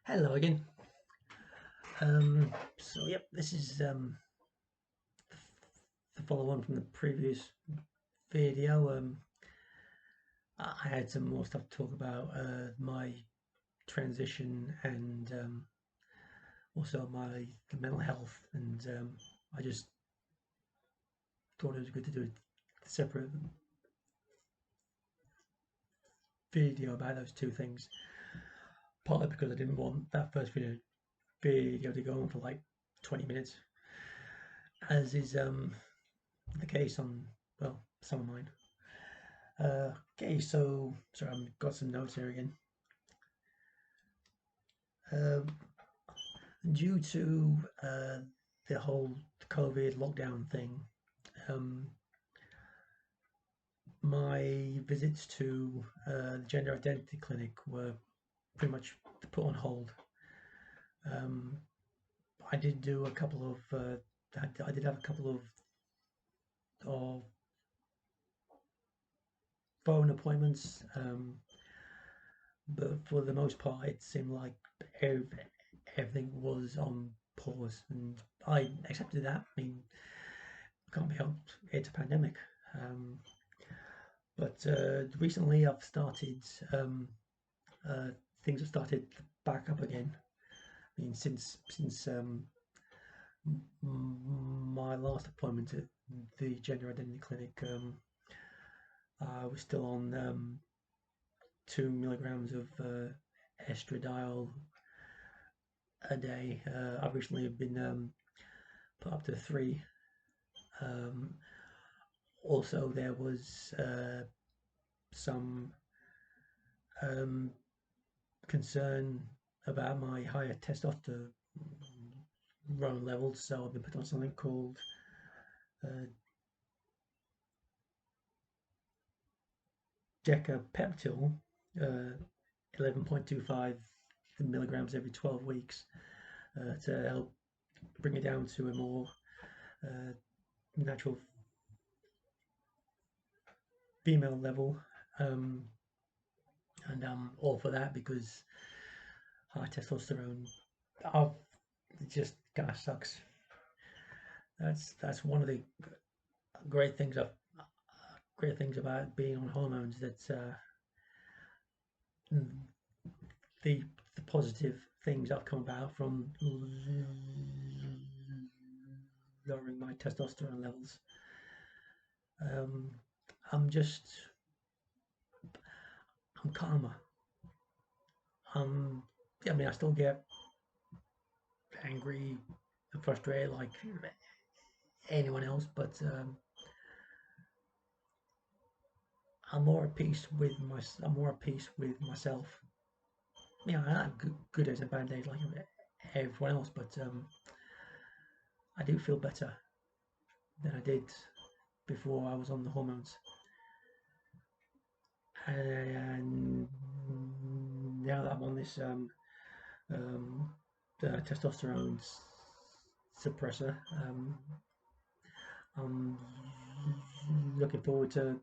Hello again. Yep, this is the follow on from the previous video. I had some more stuff to talk about my transition and also my mental health, and I just thought it was good to do a separate video about those two things. Partly because I didn't want that first video to go on for like 20 minutes, as is the case on, well, some of mine. Okay, so sorry, I've got some notes here again. Um, Due to the whole COVID lockdown thing, um, my visits to the gender identity clinic were pretty much put on hold. Um, I did do a couple of, I did have a couple of phone appointments, but for the most part, it seemed like everything was on pause, and I accepted that. I mean, can't be helped. It's a pandemic. Um, but recently, I've started uh, things have started back up again. I mean, since my last appointment at the gender identity clinic, I was still on 2 milligrams of estradiol a day. I've recently been put up to three. Um, Also, there was some um, concern about my higher testosterone levels, so I've been put on something called uh, Decapeptyl, 11.25 milligrams every 12 weeks, to help bring it down to a more uh, natural female level. Um, and I'm all for that because high testosterone, I've, it just kind of sucks. That's one of the great things of great things about being on hormones. That the the positive things that have come about from lowering my testosterone levels. Um, I'm just I'm calmer. Um, I mean, I still get angry and frustrated like anyone else, but I'm more at peace with myself. You know, I have good days and bad days like everyone else, but I do feel better than I did before I was on the hormones. And now that I'm on this um, testosterone suppressor, I'm looking forward to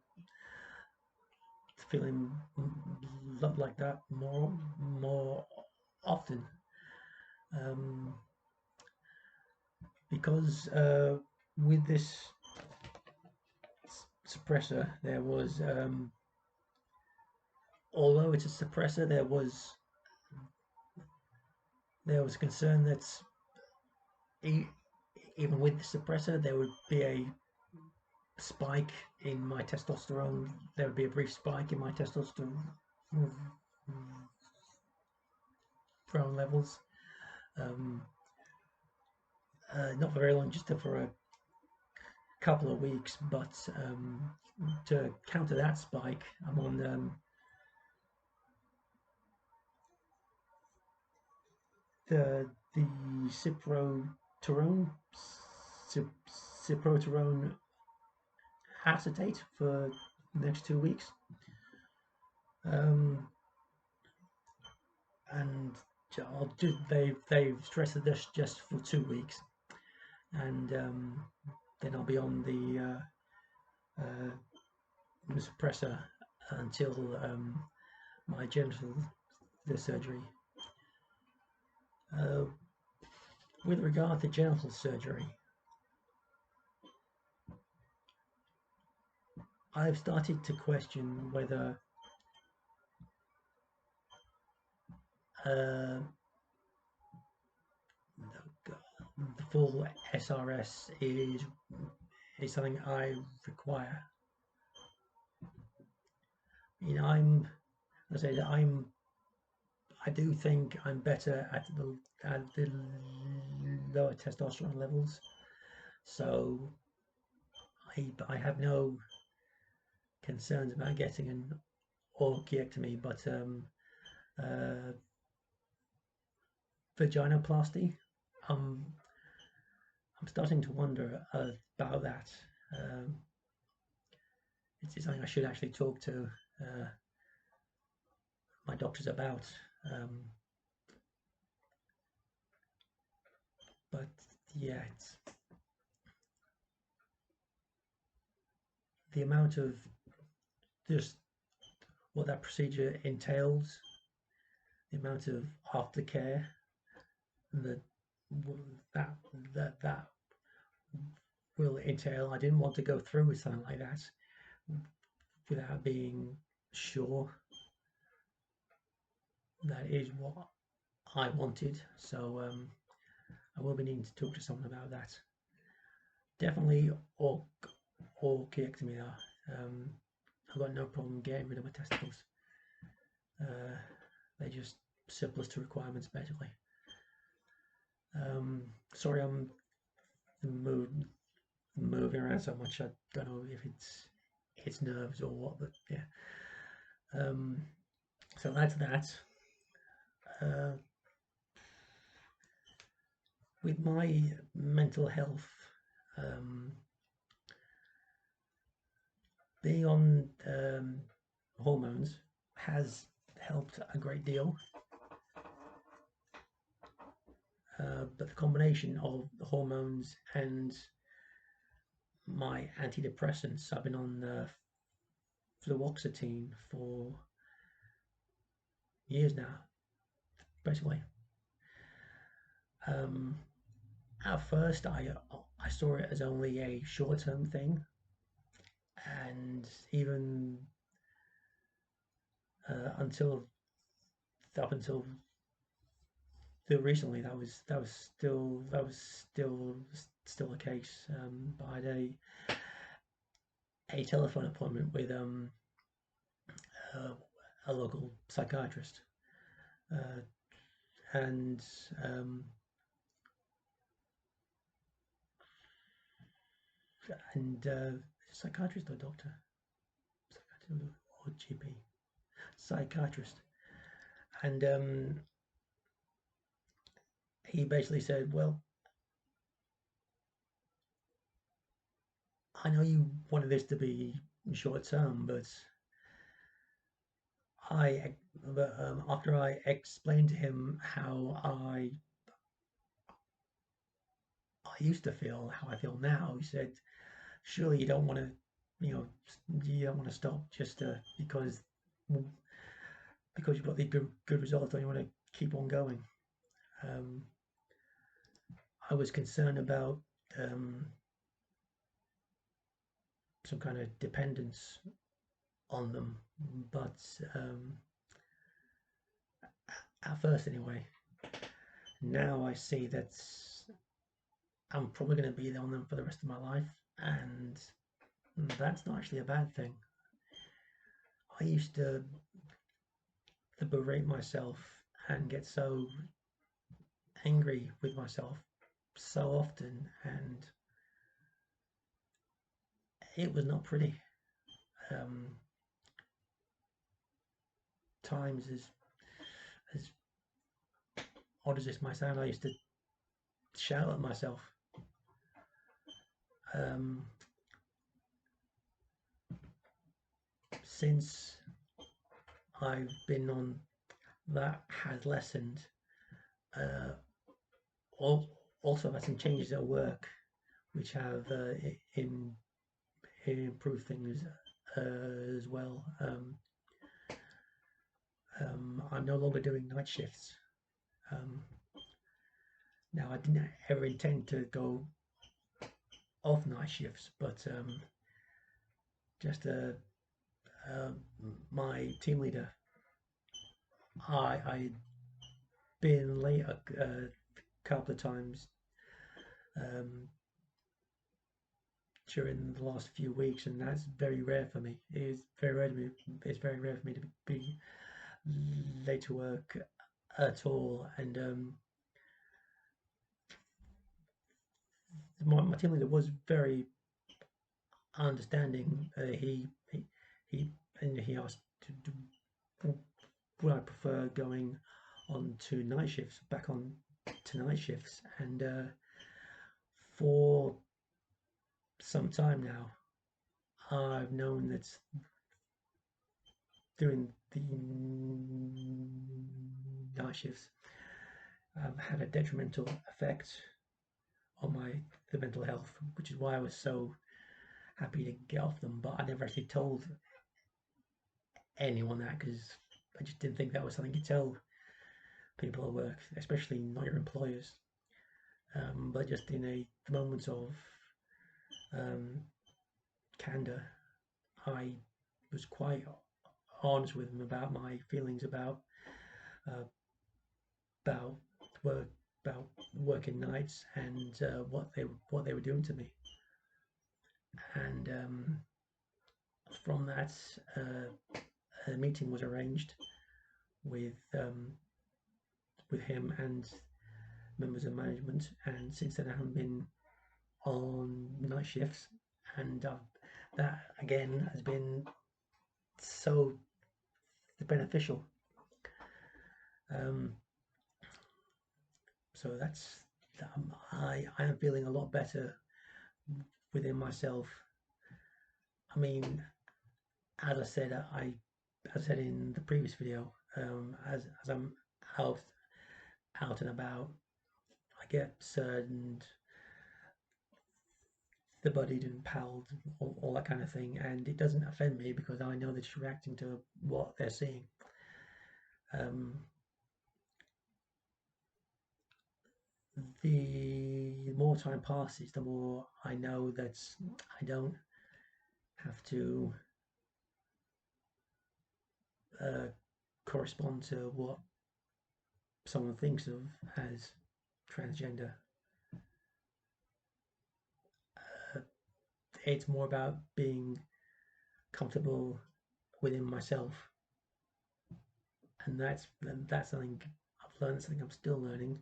feeling like that more often, um, because with this suppressor there was although it's a suppressor, there was concern that e- even with the suppressor there would be a spike in my testosterone. There would be a brief spike in my testosterone levels. Um, Not for very long, just for a couple of weeks. But to counter that spike, I'm on the cyproterone, cyproterone acetate for the next 2 weeks. Um, and they've stressed this just for 2 weeks, and then I'll be on the suppressor until my genital the surgery. Uh, with regard to genital surgery, I've started to question whether uh, the full SRS is something I require. You know, I say that I do think I'm better at the lower testosterone levels, so I have no concerns about getting an orchiectomy, but uh, vaginoplasty, um, I'm starting to wonder about that. Um, it's something I should actually talk to uh, my doctors about. Um, but yeah, it's the amount of just what that procedure entails, the amount of aftercare that that that will entail. I didn't want to go through with something like that without being sure that is what I wanted. So I will be needing to talk to someone about that. Definitely orchiectomy though. I've got no problem getting rid of my testicles. They're just surplus to requirements basically. Sorry, I'm moving around so much. I don't know if it's nerves or what, but yeah. So that's that. Uh, with my mental health, um, being on hormones has helped a great deal. But the combination of the hormones and my antidepressants, I've been on fluoxetine for years now, basically. Um, at first, I saw it as only a short-term thing, and even until up until recently, that was still the case. But I had a telephone appointment with uh, a local psychiatrist, uh, and psychiatrist or doctor, psychiatrist or GP, psychiatrist, and he basically said, "Well, I know you wanted this to be short term, but after I explained to him how I used to feel, how I feel now, he said, surely you don't want to, you know, you don't want to stop just because you've got the good results, don't you want to keep on going?" Um, I was concerned about some kind of dependence on them, but at first anyway, now I see that I'm probably going to be on them for the rest of my life, and that's not actually a bad thing. I used to berate myself and get so angry with myself so often, and it was not pretty. Um, Times as odd as this might sound, I used to shout at myself. Um, since I've been on, that has lessened. Uh, Also, I've had some changes at work which have improved things as well. I'm no longer doing night shifts. Um, Now, I didn't ever intend to go off night shifts, but just uh, my team leader, I'd been late a couple of times um, during the last few weeks, and that's very rare for me. It is very rare to me. It's very rare for me to be late to work at all. And my team leader was very understanding. He and he asked would I prefer going on to night shifts, back on to night shifts, and for some time now, I've known that doing the night shifts had a detrimental effect on the mental health, which is why I was so happy to get off them. But I never actually told anyone that because I just didn't think that was something you tell people at work, especially not your employers. But just in a moments of um, candor, I was quite honest with them about my feelings uh, about work, about working nights, and what they were doing to me. And from that, a meeting was arranged with with him and members of management. And since then, I haven't been on night shifts, and that again has been so beneficial. Um, so I am feeling a lot better within myself. I mean, as I said, as I said in the previous video, as I'm out out and about, I get certain the bodied and palled, all that kind of thing, and it doesn't offend me because I know that it's reacting to what they're seeing. Um, the more time passes, the more I know that I don't have to uh, correspond to what someone thinks of as transgender. Uh, it's more about being comfortable within myself, and that's something I've learned, something I'm still learning,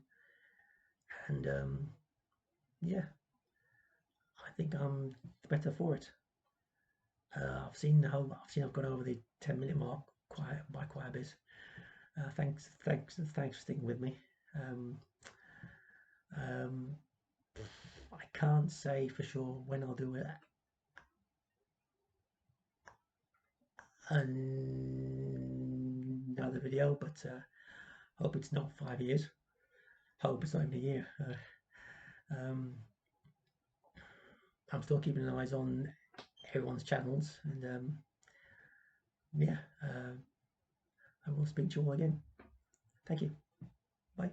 and yeah, I think I'm better for it. I've gone over the 10-minute mark quite a bit. Thanks for sticking with me. Um, um, I can't say for sure when I'll do it another video, but hope it's not 5 years. Hope it's not even a year. Um, I'm still keeping an eyes on everyone's channels, and yeah, I will speak to you all again. Thank you. Bye.